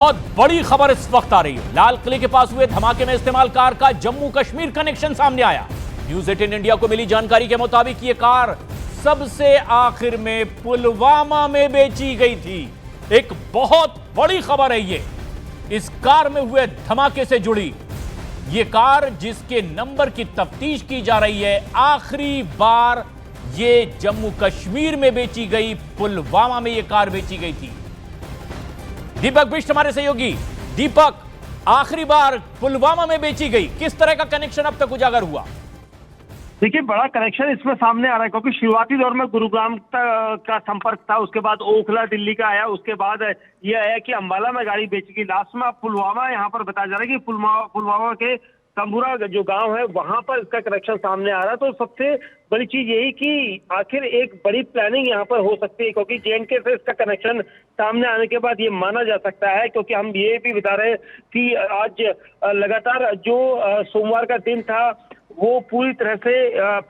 बहुत बड़ी खबर इस वक्त आ रही है। लाल किले के पास हुए धमाके में इस्तेमाल कार का जम्मू कश्मीर कनेक्शन सामने आया। न्यूज 18 इंडिया को मिली जानकारी के मुताबिक ये कार सबसे आखिर में पुलवामा में बेची गई थी। एक बहुत बड़ी खबर है ये, इस कार में हुए धमाके से जुड़ी। ये कार जिसके नंबर की तफ्तीश की जा रही है, आखिरी बार ये जम्मू कश्मीर में बेची गई, पुलवामा में ये कार बेची गई थी। दीपक बिष्ट हमारे सहयोगी। दीपक, आखिरी बार पुलवामा में बेची गई, किस तरह का कनेक्शन अब तक उजागर हुआ? देखिए, बड़ा कनेक्शन इसमें सामने आ रहा है क्योंकि शुरुआती दौर में गुरुग्राम का संपर्क था, उसके बाद ओखला दिल्ली का आया, उसके बाद ये आया कि अंबाला में गाड़ी बेची गई। लास्ट में पुलवामा यहाँ पर बताया जा रहा है कि पुलवामा के तंबूरा जो गांव है वहां पर इसका कनेक्शन सामने आ रहा है। तो सबसे बड़ी चीज यही कि आखिर एक बड़ी प्लानिंग यहाँ पर हो सकती है, क्योंकि जेएनके से इसका कनेक्शन सामने आने के बाद ये माना जा सकता है। क्योंकि हम ये भी बता रहे हैं कि आज लगातार जो सोमवार का दिन था वो पूरी तरह से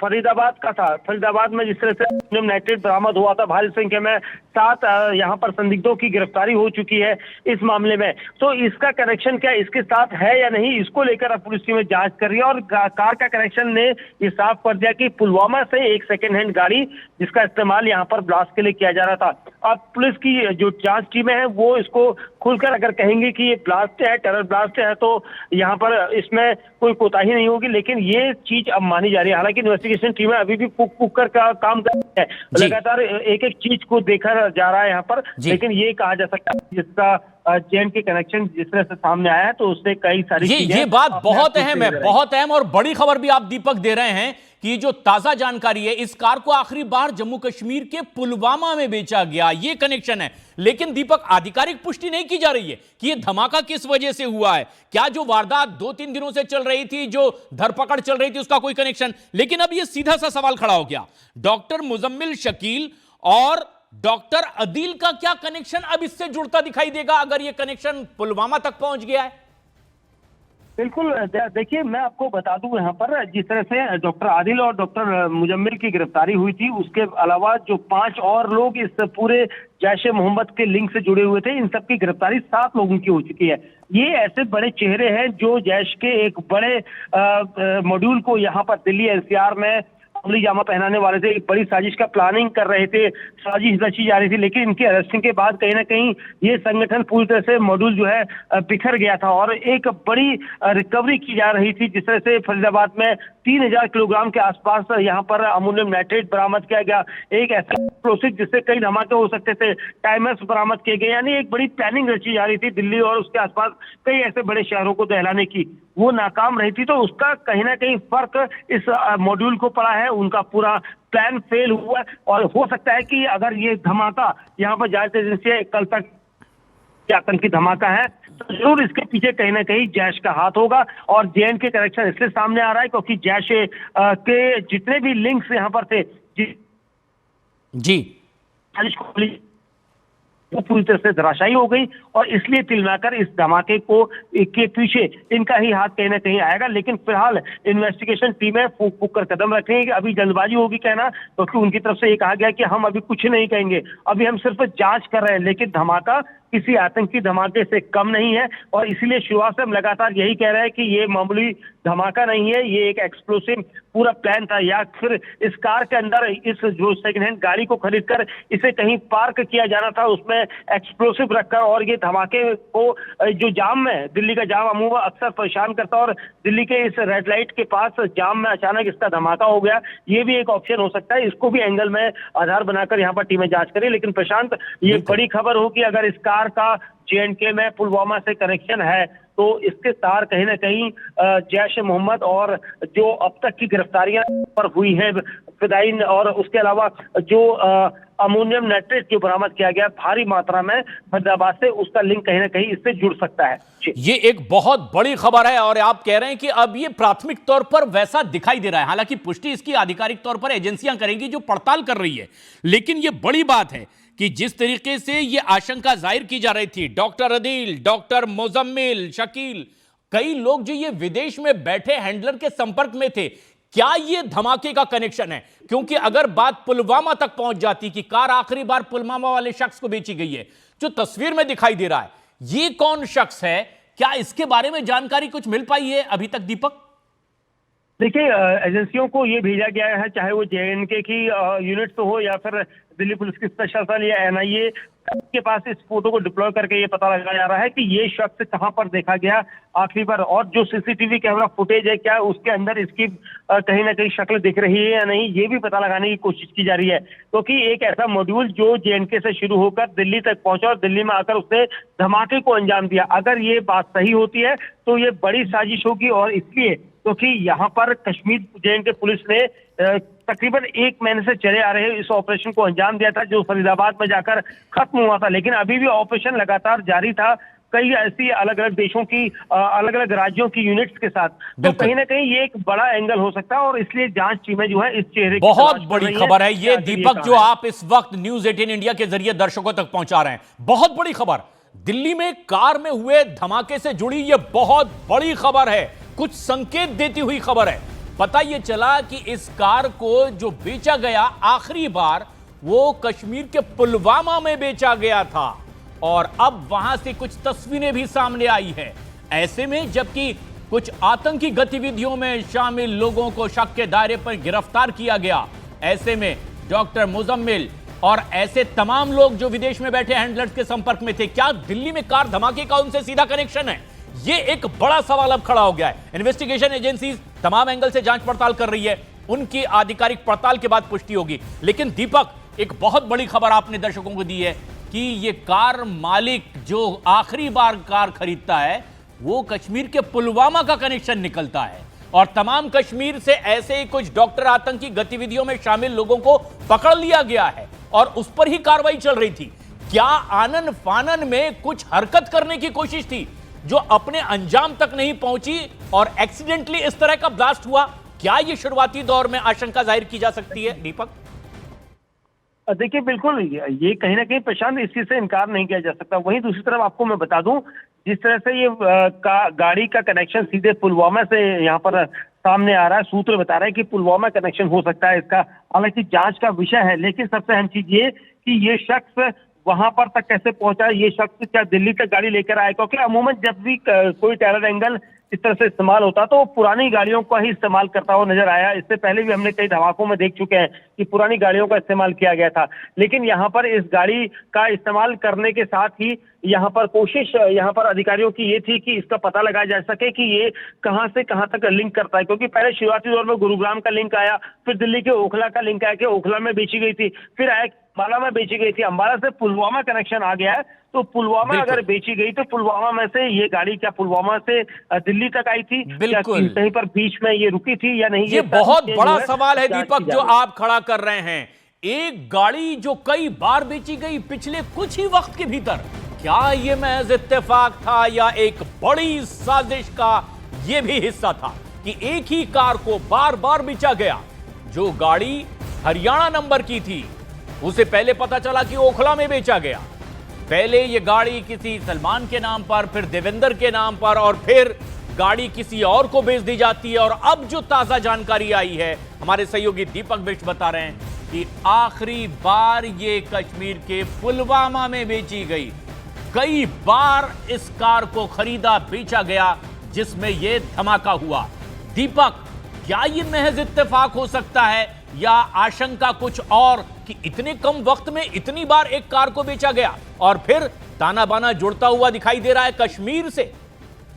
फरीदाबाद का था। फरीदाबाद में जिस तरह से अमोनियम नाइट्रेट बरामद हुआ था, भारी संख्या में 7 यहाँ पर संदिग्धों की गिरफ्तारी हो चुकी है इस मामले में। तो इसका कनेक्शन क्या इसके साथ है या नहीं, इसको लेकर अब पुलिस टीम जांच कर रही है। और कार का कनेक्शन ने ये साफ कर दिया कि पुलवामा से एक सेकेंड हैंड गाड़ी जिसका इस्तेमाल यहाँ पर ब्लास्ट के लिए किया जा रहा था। अब पुलिस की जो जांच टीमें हैं वो इसको खुलकर अगर कहेंगे कि ये ब्लास्ट है, टेरर ब्लास्ट है, तो यहाँ पर इसमें कोई कोताही नहीं होगी। लेकिन ये चीज अब मानी जा रही है। हालांकि इन्वेस्टिगेशन टीमें अभी भी पुक कर काम कर रही है, लगातार एक एक चीज को देखा जा रहा है यहाँ पर। लेकिन ये कहा जा सकता है जिसका जेएनके कनेक्शन जिस तरह से सामने आया है तो उससे कई सारी ये बात बहुत अहम है, बहुत अहम और बड़ी खबर भी आप दीपक दे रहे हैं कि जो ताजा जानकारी है, इस कार को आखिरी बार जम्मू कश्मीर के पुलवामा में बेचा गया, ये कनेक्शन है। लेकिन दीपक, आधिकारिक पुष्टि नहीं की जा रही है कि ये धमाका किस वजह से हुआ है। क्या जो वारदात 2-3 दिनों से चल रही थी, जो धरपकड़ चल रही थी, उसका कोई कनेक्शन? लेकिन अब ये सीधा सा सवाल खड़ा हो गया, डॉक्टर मुजम्मिल शकील और डॉक्टर अदील का क्या कनेक्शन अब इससे जुड़ता दिखाई देगा अगर ये कनेक्शन पुलवामा तक पहुंच गया है? बिल्कुल, देखिए मैं आपको बता दूं यहाँ पर जिस तरह से डॉक्टर आदिल और डॉक्टर मुजम्मिल की गिरफ्तारी हुई थी, उसके अलावा जो 5 और लोग इस पूरे जैश ए मोहम्मद के लिंक से जुड़े हुए थे, इन सब की गिरफ्तारी 7 लोगों की हो चुकी है। ये ऐसे बड़े चेहरे हैं जो जैश के एक बड़े मॉड्यूल को यहाँ पर दिल्ली एनसीआर में अमली जामा पहनाने वाले थे, एक बड़ी साजिश का प्लानिंग कर रहे थे, साजिश रची जा रही थी। लेकिन इनकी अरेस्टिंग के बाद कहीं ना कहीं ये संगठन पूरी तरह से मॉड्यूल जो है बिखर गया था और एक बड़ी रिकवरी की जा रही थी। जिस तरह से फरीदाबाद में 3000 किलोग्राम के आसपास यहाँ पर अमोनियम नाइट्रेट बरामद किया गया, एक ऐसा एक्सप्लोसिव जिससे कई धमाके हो सकते थे, टाइमर्स बरामद किए गए। यानी एक बड़ी प्लानिंग रची जा रही थी दिल्ली और उसके आसपास कई ऐसे बड़े शहरों को दहलाने की, वो नाकाम रही थी। तो उसका कहीं ना कहीं फर्क इस मॉड्यूल को पड़ा है, उनका पूरा प्लान फेल हुआ। और हो सकता है कि अगर ये धमाका यहाँ पर जांच एजेंसी कल तक आतंकी धमाका है तो जरूर इसके पीछे कहीं ना कहीं जैश का हाथ होगा। और जेएनके कनेक्शन इसलिए सामने आ रहा है क्योंकि जैश के जितने भी लिंक्स यहाँ पर थे जी वो पूरी तरह से धराशायी हो गई और इसलिए तिलनाकर इस धमाके को के पीछे इनका ही हाथ कहीं ना कहीं आएगा। लेकिन फिलहाल इन्वेस्टिगेशन टीमें फूक फूक कर कदम रख रही हैं कि अभी जल्दबाजी होगी कहना, क्योंकि उनकी तरफ से ये कहा गया कि हम अभी कुछ नहीं कहेंगे, अभी हम सिर्फ जांच कर रहे हैं। लेकिन धमाका किसी आतंकी धमाके से कम नहीं है और इसीलिए शुरुआत से हम लगातार यही कह रहे हैं कि ये मामूली धमाका नहीं है, ये एक एक्सप्लोसिव पूरा प्लान था। या फिर इस कार के अंदर इस जो सेकंड हैंड गाड़ी को खरीद कर इसे कहीं पार्क किया जाना था, उसमें एक्सप्लोसिव रखकर और ये धमाके को जो जाम में, दिल्ली का जाम अमूमन अक्सर परेशान करता और दिल्ली के इस रेड लाइट के पास जाम में अचानक इसका धमाका हो गया, ये भी एक ऑप्शन हो सकता है। इसको भी एंगल में आधार बनाकर यहाँ पर टीमें जांच करें। लेकिन प्रशांत, ये बड़ी खबर हो कि अगर इस कार का जेएनके में पुलवामा से कनेक्शन है तो इसके तार कहीं ना कहीं जैश ए मोहम्मद और जो अब तक की गिरफ्तारियां पर हुई है फिदाइन, और उसके अलावा जो अमोनियम नाइट्रेट जो बरामद किया गया भारी मात्रा में फरीदाबाद से, उसका लिंक कहीं ना कहीं इससे जुड़ सकता है। ये एक बहुत बड़ी खबर है और आप कह रहे हैं कि अब ये प्राथमिक तौर पर वैसा दिखाई दे रहा है। हालांकि पुष्टि इसकी आधिकारिक तौर पर एजेंसियां करेंगी जो पड़ताल कर रही है। लेकिन ये बड़ी बात है कि जिस तरीके से ये आशंका जाहिर की जा रही थी, डॉक्टर अदील, डॉक्टर मुजम्मिल शकील, कई लोग जो ये विदेश में बैठे हैंडलर के संपर्क में थे, क्या ये धमाके का कनेक्शन है? क्योंकि अगर बात पुलवामा तक पहुंच जाती कि कार आखिरी बार पुलवामा वाले शख्स को बेची गई है, जो तस्वीर में दिखाई दे रहा है, ये कौन शख्स है? क्या इसके बारे में जानकारी कुछ मिल पाई है अभी तक, दीपक? देखिए, एजेंसियों को ये भेजा गया है, चाहे वो जेएनके की यूनिट तो हो या फिर दिल्ली पुलिस की स्पेशल सेल या एनआईए के पास इस फोटो को डिप्लॉय करके ये पता लगाया जा रहा है कि ये शख्स कहां पर देखा गया आखिरी बार, और जो सीसीटीवी कैमरा फुटेज है क्या उसके अंदर इसकी कहीं ना कहीं शक्ल दिख रही है या नहीं, ये भी पता लगाने की कोशिश की जा रही है। क्योंकि एक ऐसा मॉड्यूल जो जेएनके से शुरू होकर दिल्ली तक पहुंचा और दिल्ली में आकर उसने धमाके को अंजाम दिया, अगर ये बात सही होती है तो ये बड़ी साजिश होगी। और इसलिए क्योंकि यहाँ पर कश्मीर जेएनके पुलिस ने तकरीबन 1 महीने से चले आ रहे इस ऑपरेशन को अंजाम दिया था, जो फरीदाबाद में जाकर खत्म हुआ था, लेकिन अभी भी ऑपरेशन लगातार जारी था कई ऐसी अलग अलग देशों की अलग अलग राज्यों की यूनिट्स के साथ। तो कहीं ना कहीं ये एक बड़ा एंगल हो सकता है और इसलिए जांच टीमें जो है इस चेहरे की बहुत बड़ी खबर है ये, दीपक, जो आप इस वक्त न्यूज 18 इंडिया के जरिए दर्शकों तक पहुंचा रहे हैं। बहुत बड़ी खबर, दिल्ली में कार में हुए धमाके से जुड़ी ये बहुत बड़ी खबर है, कुछ संकेत देती हुई खबर है। पता ये चला कि इस कार को जो बेचा गया आखिरी बार वो कश्मीर के पुलवामा में बेचा गया था और अब वहां से कुछ तस्वीरें भी सामने आई है। ऐसे में जबकि कुछ आतंकी गतिविधियों में शामिल लोगों को शक के दायरे पर गिरफ्तार किया गया, ऐसे में डॉक्टर मुजम्मिल और ऐसे तमाम लोग जो विदेश में बैठे हैंडलर्स के संपर्क में थे, क्या दिल्ली में कार धमाके का उनसे सीधा कनेक्शन है? ये एक बड़ा सवाल अब खड़ा हो गया है। इन्वेस्टिगेशन एजेंसी तमाम एंगल से जांच पड़ताल कर रही है, उनकी आधिकारिक पड़ताल के बाद पुष्टि होगी। लेकिन दीपक, एक बहुत बड़ी खबर आपने दर्शकों को दी है कि ये कार मालिक जो आखिरी बार कार खरीदता है वो कश्मीर के पुलवामा का कनेक्शन निकलता है और तमाम कश्मीर से ऐसे ही कुछ डॉक्टर आतंकी गतिविधियों में शामिल लोगों को पकड़ लिया गया है और उस पर ही कार्रवाई चल रही थी। क्या आनन फानन में कुछ हरकत करने की कोशिश थी जो अपने अंजाम तक नहीं पहुंची और एक्सीडेंटली इस तरह का ब्लास्ट हुआ? क्या यह शुरुआती दौर में आशंका जाहिर की जा सकती है, दीपक? देखिए, बिल्कुल ये कहीं ना कहीं प्रशांत, इस चीज से इनकार नहीं किया जा सकता। वहीं दूसरी तरफ आपको मैं बता दूं, जिस तरह से ये गाड़ी का कनेक्शन सीधे पुलवामा से यहाँ पर सामने आ रहा है, सूत्र बता रहा है कि पुलवामा कनेक्शन हो सकता है इसका, हालांकि जांच का विषय है। लेकिन सबसे अहम चीज ये कि ये शख्स वहां पर तक कैसे पहुंचा, ये शख्स क्या दिल्ली तक गाड़ी लेकर आया? क्योंकि अमूमन जब भी कोई टेरर एंगल इस तरह से इस्तेमाल होता तो वो पुरानी गाड़ियों का ही इस्तेमाल करता हुआ नजर आया। इससे पहले भी हमने कई धमाकों में देख चुके हैं कि पुरानी गाड़ियों का इस्तेमाल किया गया था। लेकिन यहाँ पर इस गाड़ी का इस्तेमाल करने के साथ ही यहाँ पर कोशिश यहाँ पर अधिकारियों की ये थी कि इसका पता लगाया जा सके कि ये कहां से कहां तक लिंक करता है। क्योंकि पहले शुरुआती दौर में गुरुग्राम का लिंक आया, फिर दिल्ली के ओखला का लिंक आया कि ओखला में बेची गई थी, फिर आया अंबाला में बेची गई थी, अंबाला से पुलवामा कनेक्शन आ गया है। तो पुलवामा अगर बेची गई तो पुलवामा में से ये गाड़ी क्या पुलवामा से दिल्ली तक आई थी, या कहीं पर बीच में ये रुकी थी या नहीं? ये बहुत बड़ा सवाल है दीपक जो आप खड़ा कर रहे हैं। एक गाड़ी जो कई बार बेची गई पिछले कुछ ही वक्त के भीतर, क्या ये महज इत्तेफाक था या एक बड़ी साजिश का ये भी हिस्सा था कि एक ही कार को बार बार बेचा गया? जो गाड़ी हरियाणा नंबर की थी उसे पहले पता चला कि ओखला में बेचा गया, पहले ये गाड़ी किसी सलमान के नाम पर, फिर देवेंद्र के नाम पर, और फिर गाड़ी किसी और को बेच दी जाती है। और अब जो ताजा जानकारी आई है, हमारे सहयोगी दीपक बिष्ट बता रहे हैं कि आखिरी बार ये कश्मीर के पुलवामा में बेची गई। कई बार इस कार को खरीदा बेचा गया जिसमें यह धमाका हुआ। दीपक, क्या ये महज इत्तेफाक हो सकता है या आशंका कुछ और कि इतने कम वक्त में इतनी बार एक कार को बेचा गया? और फिर ताना बाना जुड़ता हुआ दिखाई दे रहा है कश्मीर से।